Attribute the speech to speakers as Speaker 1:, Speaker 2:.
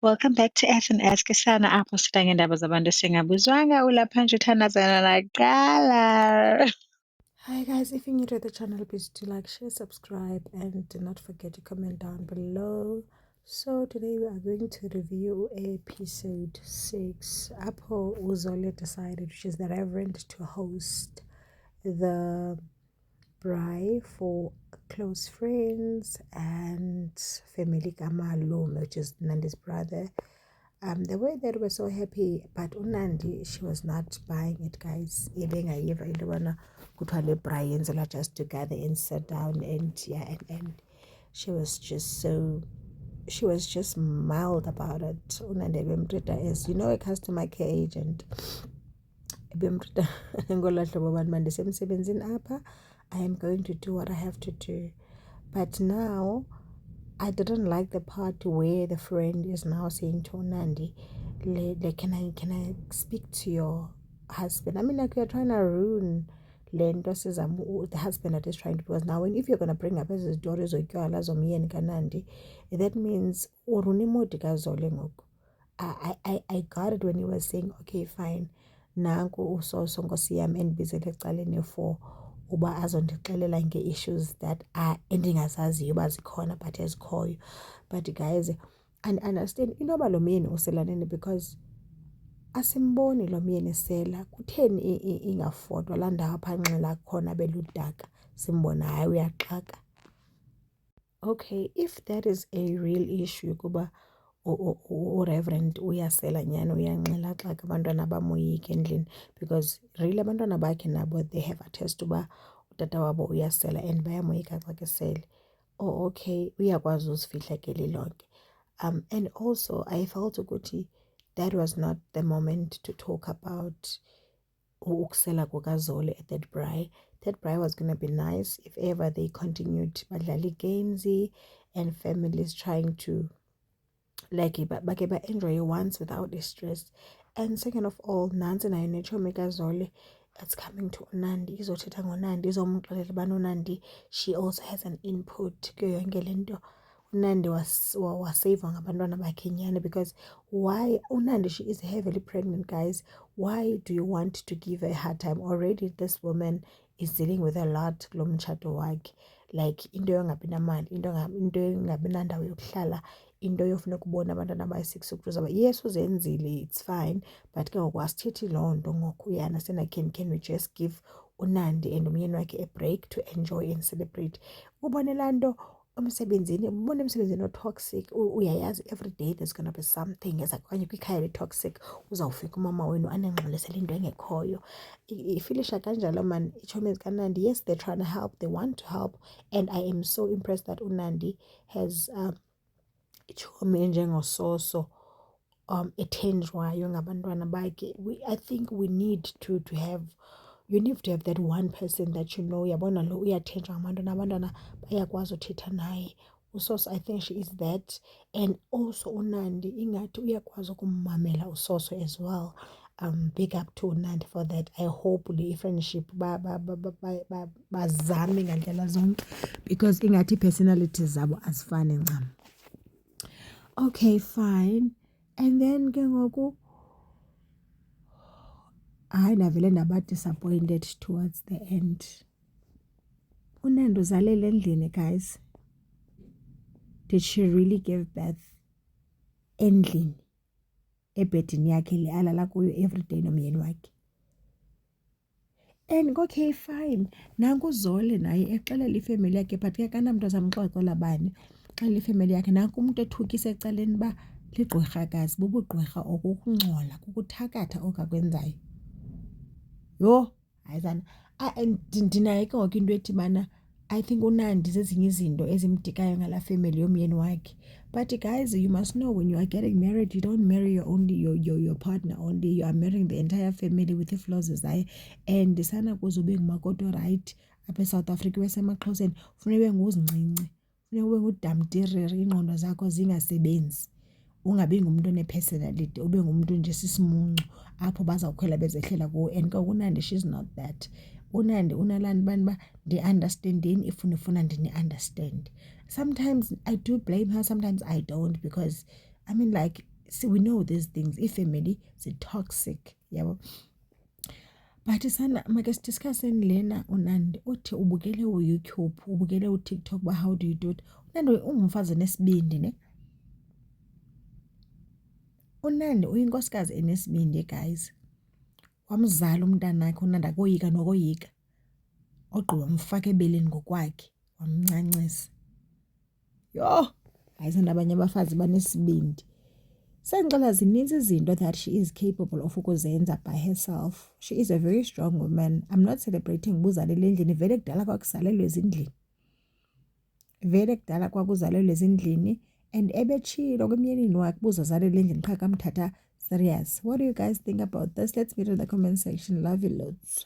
Speaker 1: Welcome back to F and Ask Sana apho sitha ngeendaba zabantu singabuzwanga ulapha nje uthandazana naqala.
Speaker 2: Hi guys, if you're new to the channel, please do like, share, subscribe, and do not forget to comment down below. So today we are going to review episode 6. Apo Uzole decided, which is the Reverend, to host the braai for close friends and family Kamalum, which is Nandi's brother. The way that we're so happy, but Unandi, she was not buying it, guys. Even I ever into one kutwale Brian's just to gather and sit down and she was just mild about it. Unandi bemtrita is, a customer care agent. Bemtrita ngola hlobo abantu mandisemsebenzini apha. I am going to do what I have to do. But now I didn't like the part where the friend is now saying to Nandi, can I speak to your husband? I mean, like, you're trying to ruin the husband that is trying to, because now if you're gonna bring up as his daughters or Nandi, that means I got it when he was saying, okay, fine, nanku usoso nkosi yami endibizele ecaleni for uba azondixelela nge-issues that endingazaziyo uba zikhona but ezikhoyo. But guys, and understand inoba lo myeni uselaneni because asimboni lo myeni esela. Kutheni ingafotwa laa ndawo apha nxila khona beludaka simbona hayi uyaxaka? Okay, if that is a real issue kuba uReverend uyasela nyani uyanxila xaka abantwana bamoyike endlini, because really abantwana bakhe nabo they have attest uba utata wabo uyasela and bayamoyika xa kesele. Oh, okay, uyakwazi uzifihla ke lilonke. And also I felt ukuthi that was not the moment to talk about ukusela kukazole at that braai. That braai was going to be nice if ever they continued badlali games and families trying to enjoy once without the stress. And second of all, nansi nayo nechomi kazole, it's coming to Unandi, izothetha ngoNandi, izomxelela ubana uNandi, she also has an input kuyo yonke le nto. Unandi wasavwa ngabantwana bakhe nyani, because why Unandi, she is heavily pregnant, guys. Why do you want to give her a hard time? Already this woman is dealing with a lot kulo mtshato wakhe, like into yongabi namali, into yongabi nandawo yokuhlala, into yofuneka ubona abantwana bayi-6 ukuzaba yes uzenzile, it's fine, but ke ngoku asithethi loo nto ngoku uyanasena. Can we just give uNandi and umyeni wakhe a break to enjoy and celebrate? Ubone laa nto emsebenzini, ubone emsebenzini o-toxic, uyayazi every day there's gonna be something eza okanye kwikhaya le-toxic uzawufika umama wenu anengxolesele into engekhoyo. Ifilisha kanjalo man itshomi zikaNandi. Yes, they're trying to help, they want to help, and I am so impressed that uNandi has itshomi enjengososo ethenjwayo ngabantwana bakhe. I think we need to have, you need to have that one person that yabona lo uyathenjwa ngabantwana, abantwana bayakwazi uthetha naye. Usoso, I think she is that. And also uNandi ingathi uyakwazi ukummamela usoso as well. Big up to Nandi for that. I hope the friendship bazame ngandlela zonke, because ingathi personalities zabo azifani ncam. Okay, fine. And then ke ngoku hayi navele ndaba disappointed towards the end. Unandi uzalele endlini, guys. Did she really give birth endlini ebhedini yakhe le alala kuyo everyday nomyeni wakhe? And okay, fine, nanku uZole naye exelela ifemeli yakhe, but ke akanamntu azamxoxela bani. Xelela ifemeli yakhe, nanku umntu ethukisa ecaleni uba ligqwirhakazi, bubugqwirha okukungcola, kukuthakatha okakwenzayo. Yho, hayi zana, ndinayo ke ngoku into ethi bana I think uNandi zezinye izinto ezimdikayo ngalaa family yomyeni wakhe. But guys, you must know, when you are getting married, you don't marry your partner only, you are marrying the entire family with i-flaws zayo. And sana kuze ube ngumakoti right apha eSouth Africa wasemaXhoseni, funeka ube nguzincinci, funeka ube ngudamtiriri, iingqondo zakho zingasebenzi, ungabi ngumntu one-personality, ube ngumntu nje sisimuncu apho bazawukhwela bezehlela kuwo. And ke uNandi, she's not that. uNandi unalani bani ba ndi-understandeni ifuna ndini-understand. Sometimes I do blame her, sometimes I don't, because I mean, like, See, we know these things. Ifamily toxic, yabo. But sana make sidiscusseni lena uNandi uthi ubukele uYouTube, ubukele uTikTok ba how do you do it? uNandi ungumfazi nesibindi ne. uNandi uyinkosikazi enesibindi guys. Wamzala umntana wakhe uNandi akoyika nokoyika. Ogqiba mfaka ebeleni ngokwakhe, wamncancisa. Yo, ayisana abanye abafazi banesibindi. Sengicela zininzi izinto that she is capable of ukuzenza by herself. She is a very strong woman. I'm not celebrating ubuzalele endlini. Vele kudala kwakuzalelwe ezindlini. Vele kudala kwakuzalelwe ezindlini. And ebetshilo kwemyelini wakhe ubuzazalele endlini qha kamthatha serious. What do you guys think about this? Let's meet in the comment section. Love you loads.